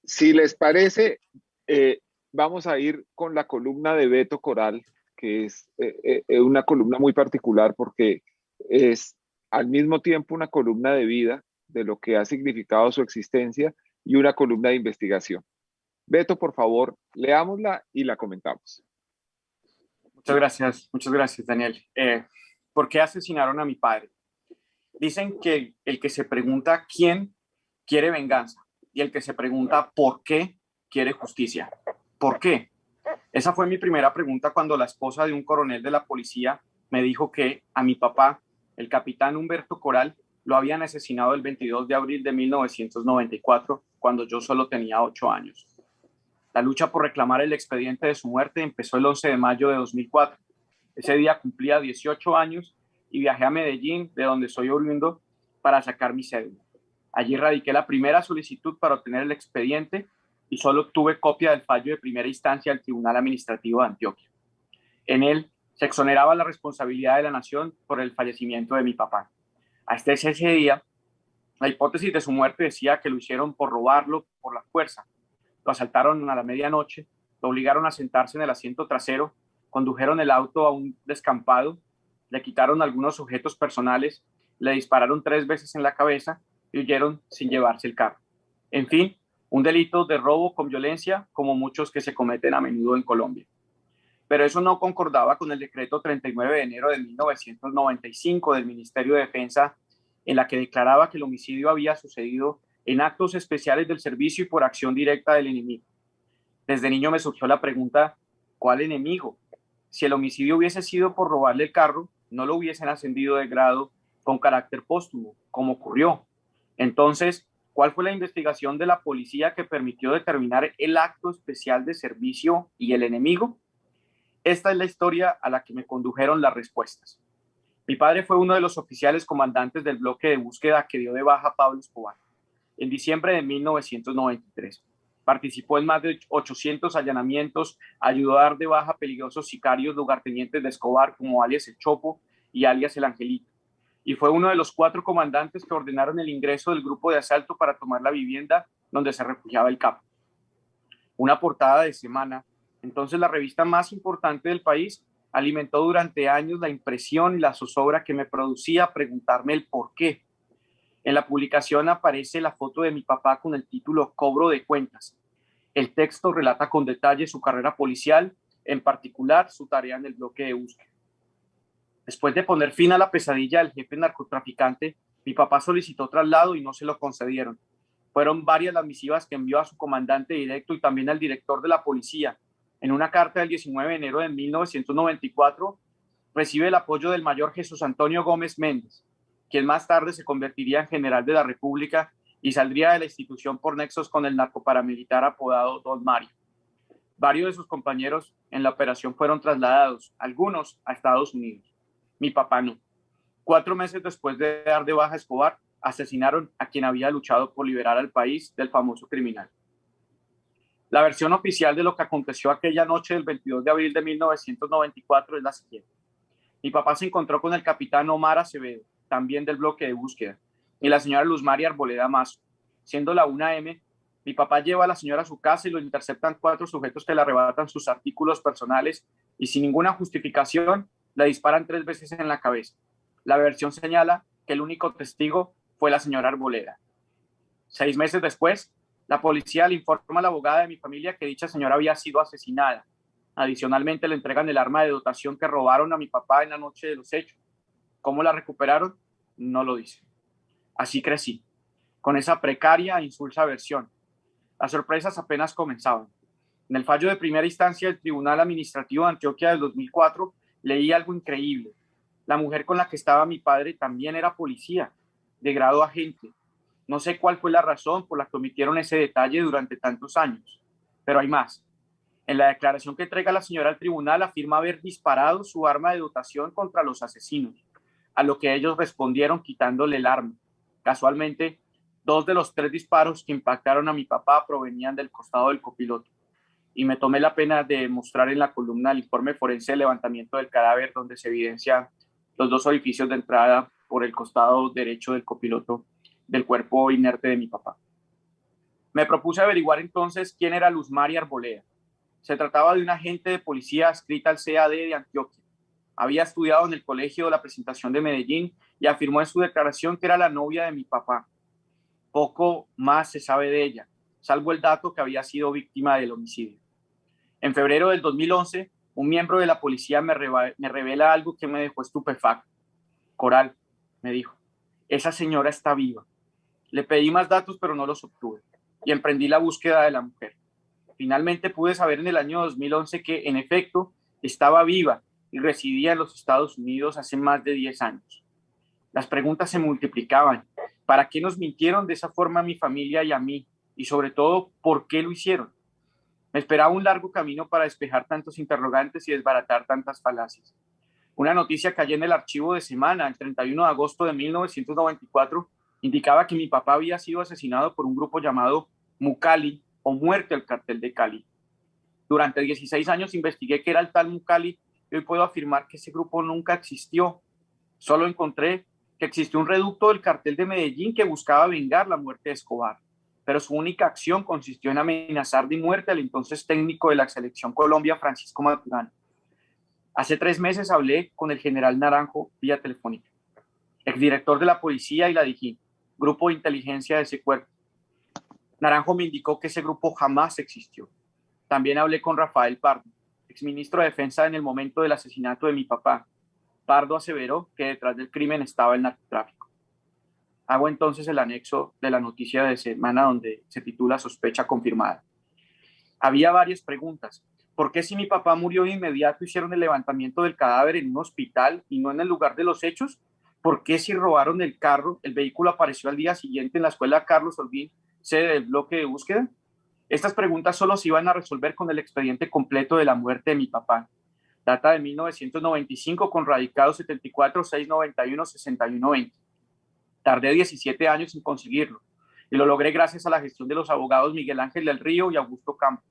Si les parece, vamos a ir con la columna de Beto Coral, que es una columna muy particular porque es al mismo tiempo una columna de vida, de lo que ha significado su existencia, y una columna de investigación. Beto, por favor, leámosla y la comentamos. Muchas gracias, Daniel. ¿Por qué asesinaron a mi padre? Dicen que el que se pregunta quién quiere venganza y el que se pregunta por qué quiere justicia. ¿Por qué? Esa fue mi primera pregunta cuando la esposa de un coronel de la policía me dijo que a mi papá, el capitán Humberto Coral, lo habían asesinado el 22 de abril de 1994, cuando yo solo tenía 8 años. La lucha por reclamar el expediente de su muerte empezó el 11 de mayo de 2004. Ese día cumplía 18 años y viajé a Medellín, de donde soy oriundo, para sacar mi cédula. Allí radiqué la primera solicitud para obtener el expediente y solo obtuve copia del fallo de primera instancia del Tribunal Administrativo de Antioquia. En él se exoneraba la responsabilidad de la nación por el fallecimiento de mi papá. Hasta ese día, la hipótesis de su muerte decía que lo hicieron por robarlo por la fuerza. Lo asaltaron a la medianoche, lo obligaron a sentarse en el asiento trasero, condujeron el auto a un descampado, le quitaron algunos objetos personales, le dispararon 3 veces en la cabeza y huyeron sin llevarse el carro. En fin, un delito de robo con violencia como muchos que se cometen a menudo en Colombia. Pero eso no concordaba con el decreto 39 de enero de 1995 del Ministerio de Defensa, en la que declaraba que el homicidio había sucedido en actos especiales del servicio y por acción directa del enemigo. Desde niño me surgió la pregunta, ¿cuál enemigo? Si el homicidio hubiese sido por robarle el carro, no lo hubiesen ascendido de grado con carácter póstumo, como ocurrió. Entonces, ¿cuál fue la investigación de la policía que permitió determinar el acto especial de servicio y el enemigo? Esta es la historia a la que me condujeron las respuestas. Mi padre fue uno de los oficiales comandantes del bloque de búsqueda que dio de baja a Pablo Escobar en diciembre de 1993. Participó en más de 800 allanamientos, ayudó a dar de baja a peligrosos sicarios lugartenientes de Escobar como alias El Chopo y alias El Angelito. Y fue uno de los 4 comandantes que ordenaron el ingreso del grupo de asalto para tomar la vivienda donde se refugiaba el capo. Una portada de semana, entonces la revista más importante del país, alimentó durante años la impresión y la zozobra que me producía preguntarme el por qué. En la publicación aparece la foto de mi papá con el título Cobro de cuentas. El texto relata con detalle su carrera policial, en particular su tarea en el bloque de búsqueda. Después de poner fin a la pesadilla del jefe narcotraficante, mi papá solicitó traslado y no se lo concedieron. Fueron varias las misivas que envió a su comandante directo y también al director de la policía. En una carta del 19 de enero de 1994, recibe el apoyo del mayor Jesús Antonio Gómez Méndez, quien más tarde se convertiría en general de la República y saldría de la institución por nexos con el narcoparamilitar apodado Don Mario. Varios de sus compañeros en la operación fueron trasladados, algunos a Estados Unidos. Mi papá no. 4 meses después de dar de baja a Escobar, asesinaron a quien había luchado por liberar al país del famoso criminal. La versión oficial de lo que aconteció aquella noche del 22 de abril de 1994 es la siguiente. Mi papá se encontró con el capitán Omar Acevedo, también del bloque de búsqueda, y la señora Luz María Arboleda Mazo. Siendo la 1 a.m., mi papá lleva a la señora a su casa y lo interceptan 4 sujetos que le arrebatan sus artículos personales y sin ninguna justificación le disparan 3 veces en la cabeza. La versión señala que el único testigo fue la señora Arboleda. 6 meses después, la policía le informa a la abogada de mi familia que dicha señora había sido asesinada. Adicionalmente, le entregan el arma de dotación que robaron a mi papá en la noche de los hechos. ¿Cómo la recuperaron? No lo dice. Así crecí, con esa precaria e insulsa versión. Las sorpresas apenas comenzaban. En el fallo de primera instancia del Tribunal Administrativo de Antioquia del 2004, leí algo increíble. La mujer con la que estaba mi padre también era policía, de grado agente. No sé cuál fue la razón por la que omitieron ese detalle durante tantos años, pero hay más. En la declaración que entrega la señora al tribunal afirma haber disparado su arma de dotación contra los asesinos, a lo que ellos respondieron quitándole el arma. Casualmente, 2 de los 3 disparos que impactaron a mi papá provenían del costado del copiloto. Y me tomé la pena de mostrar en la columna el informe forense de levantamiento del cadáver, donde se evidencia los 2 orificios de entrada por el costado derecho del copiloto del cuerpo inerte de mi papá. Me propuse averiguar entonces quién era Luz María Arboleda. Se trataba de un agente de policía adscrita al CAD de Antioquia. Había estudiado en el Colegio de la Presentación de Medellín y afirmó en su declaración que era la novia de mi papá. Poco más se sabe de ella, salvo el dato que había sido víctima del homicidio. En febrero del 2011, un miembro de la policía me revela algo que me dejó estupefacto. Coral, me dijo, esa señora está viva. Le pedí más datos, pero no los obtuve, y emprendí la búsqueda de la mujer. Finalmente pude saber en el año 2011 que, en efecto, estaba viva y residía en los Estados Unidos hace más de 10 años. Las preguntas se multiplicaban. ¿Para qué nos mintieron de esa forma a mi familia y a mí? Y sobre todo, ¿por qué lo hicieron? Me esperaba un largo camino para despejar tantos interrogantes y desbaratar tantas falacias. Una noticia que hallé en el archivo de semana, el 31 de agosto de 1994, indicaba que mi papá había sido asesinado por un grupo llamado Mucali o Muerte al Cartel de Cali. Durante 16 años investigué qué era el tal Mucali y hoy puedo afirmar que ese grupo nunca existió. Solo encontré que existió un reducto del Cartel de Medellín que buscaba vengar la muerte de Escobar, pero su única acción consistió en amenazar de muerte al entonces técnico de la Selección Colombia, Francisco Maturana. Hace 3 meses hablé con el general Naranjo vía telefónica, exdirector de la policía y la DIJÍN, grupo de inteligencia de ese cuerpo. Naranjo me indicó que ese grupo jamás existió. También hablé con Rafael Pardo, exministro de Defensa en el momento del asesinato de mi papá. Pardo aseveró que detrás del crimen estaba el narcotráfico. Hago entonces el anexo de la noticia de semana donde se titula Sospecha confirmada. Había varias preguntas. ¿Por qué si mi papá murió de inmediato hicieron el levantamiento del cadáver en un hospital y no en el lugar de los hechos? ¿Por qué si robaron el carro, el vehículo apareció al día siguiente en la escuela Carlos Holguín, sede del bloque de búsqueda? Estas preguntas solo se iban a resolver con el expediente completo de la muerte de mi papá. Data de 1995 con radicado 74 691 6120. Tardé 17 años en conseguirlo y lo logré gracias a la gestión de los abogados Miguel Ángel del Río y Augusto Campo.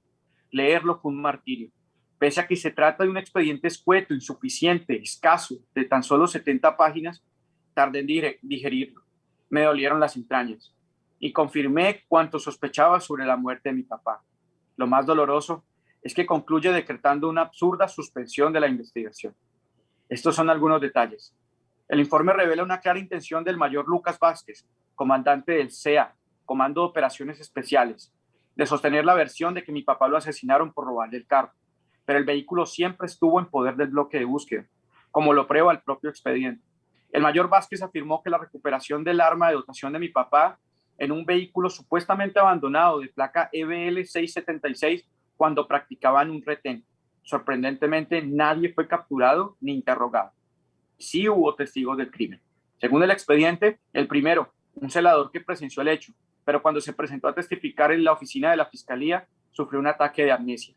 Leerlo fue un martirio. Pese a que se trata de un expediente escueto, insuficiente, escaso, de tan solo 70 páginas, tardé en digerirlo. Me dolieron las entrañas y confirmé cuanto sospechaba sobre la muerte de mi papá. Lo más doloroso es que concluye decretando una absurda suspensión de la investigación. Estos son algunos detalles. El informe revela una clara intención del mayor Lucas Vázquez, comandante del CEA, Comando de Operaciones Especiales, de sostener la versión de que mi papá lo asesinaron por robarle el carro, pero el vehículo siempre estuvo en poder del bloque de búsqueda, como lo prueba el propio expediente. El mayor Vázquez afirmó que la recuperación del arma de dotación de mi papá en un vehículo supuestamente abandonado de placa EBL 676 cuando practicaban un retén. Sorprendentemente, nadie fue capturado ni interrogado. Sí hubo testigos del crimen. Según el expediente, el primero, un celador que presenció el hecho, pero cuando se presentó a testificar en la oficina de la fiscalía, sufrió un ataque de amnesia.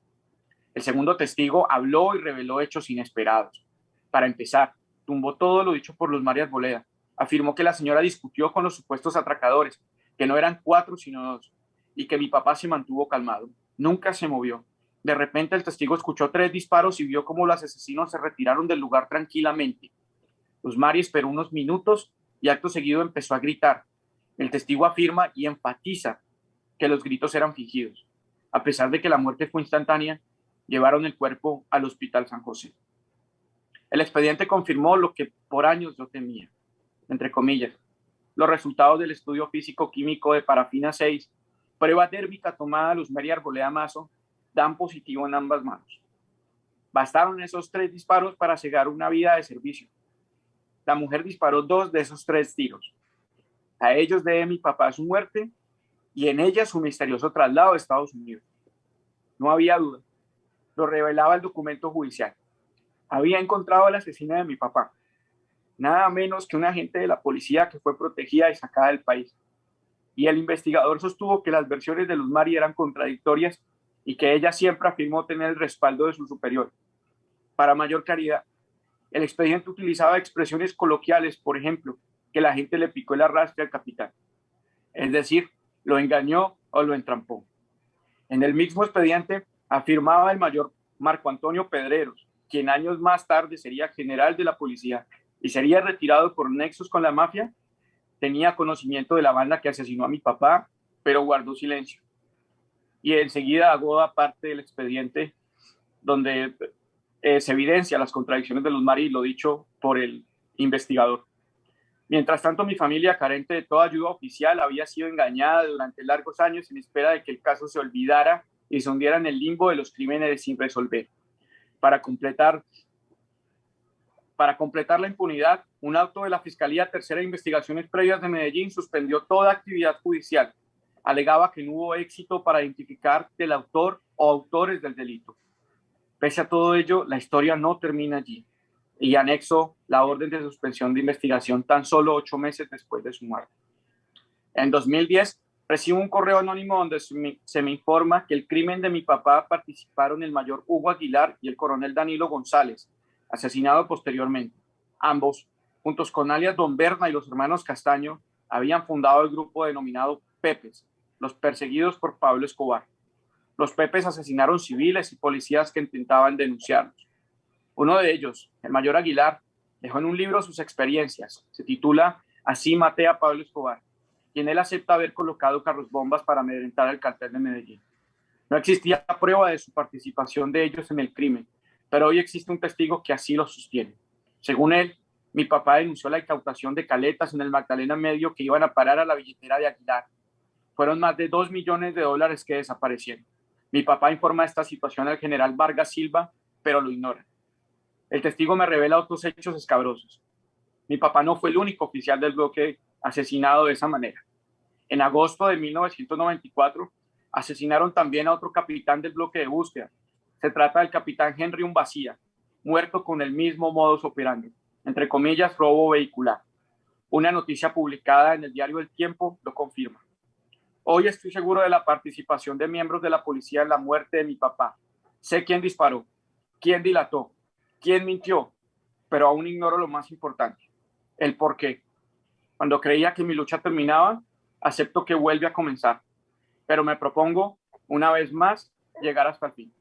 El segundo testigo habló y reveló hechos inesperados. Para empezar, tumbó todo lo dicho por Luz María Arboleda. Afirmó que la señora discutió con los supuestos atracadores, que no eran 4 sino 2, y que mi papá se mantuvo calmado. Nunca se movió. De repente el testigo escuchó 3 disparos y vio cómo los asesinos se retiraron del lugar tranquilamente. Luz María esperó unos minutos y acto seguido empezó a gritar. El testigo afirma y enfatiza que los gritos eran fingidos. A pesar de que la muerte fue instantánea, llevaron el cuerpo al Hospital San José. El expediente confirmó lo que por años yo temía, entre comillas, los resultados del estudio físico-químico de parafina 6, prueba térmica tomada a Luz María Arboleda Mazo, dan positivo en ambas manos. Bastaron esos 3 disparos para cegar una vida de servicio. La mujer disparó 2 de esos 3 tiros. A ellos debe mi papá su muerte y en ella su misterioso traslado a Estados Unidos. No había duda. Lo revelaba el documento judicial. Había encontrado a la asesina de mi papá. Nada menos que un agente de la policía que fue protegida y sacada del país. Y el investigador sostuvo que las versiones de Luz María eran contradictorias y que ella siempre afirmó tener el respaldo de su superior. Para mayor claridad, el expediente utilizaba expresiones coloquiales, por ejemplo, que la gente le picó el arrastre al capitán. Es decir, lo engañó o lo entrampó. En el mismo expediente afirmaba el mayor Marco Antonio Pedreros, quien años más tarde sería general de la policía y sería retirado por nexos con la mafia, tenía conocimiento de la banda que asesinó a mi papá, pero guardó silencio. y enseguida hago parte del expediente donde se evidencia las contradicciones de Luz Mari, lo dicho por el investigador. Mientras tanto, mi familia, carente de toda ayuda oficial, había sido engañada durante largos años en espera de que el caso se olvidara y se hundiera en el limbo de los crímenes sin resolver. Para completar la impunidad, un auto de la Fiscalía Tercera de Investigaciones Previas de Medellín suspendió toda actividad judicial. Alegaba que no hubo éxito para identificar el autor o autores del delito. Pese a todo ello, la historia no termina allí y anexo la orden de suspensión de investigación tan solo 8 meses después de su muerte. En 2010, recibo un correo anónimo donde se me informa que el crimen de mi papá participaron el mayor Hugo Aguilar y el coronel Danilo González, asesinado posteriormente. Ambos, juntos con alias Don Berna y los hermanos Castaño, habían fundado el grupo denominado Pepes, los perseguidos por Pablo Escobar. Los Pepes asesinaron civiles y policías que intentaban denunciarlos. Uno de ellos, el mayor Aguilar, dejó en un libro sus experiencias. Se titula Así maté a Pablo Escobar, y en él acepta haber colocado carros bombas para amedrentar al cartel de Medellín. No existía prueba de su participación de ellos en el crimen, pero hoy existe un testigo que así lo sostiene. Según él, mi papá denunció la incautación de caletas en el Magdalena Medio que iban a parar a la billetera de Aguilar. Fueron más de $2 millones que desaparecieron. Mi papá informa esta situación al general Vargas Silva, pero lo ignora. El testigo me revela otros hechos escabrosos. Mi papá no fue el único oficial del bloque asesinado de esa manera. En agosto de 1994, asesinaron también a otro capitán del bloque de búsqueda. Se trata del capitán Henry Umbacía, muerto con el mismo modus operandi, entre comillas, robo vehicular. Una noticia publicada en el diario El Tiempo lo confirma. Hoy estoy seguro de la participación de miembros de la policía en la muerte de mi papá. Sé quién disparó, quién dilató, quién mintió, pero aún ignoro lo más importante, el por qué. Cuando creía que mi lucha terminaba, acepto que vuelve a comenzar, pero me propongo, una vez más, llegar hasta el fin.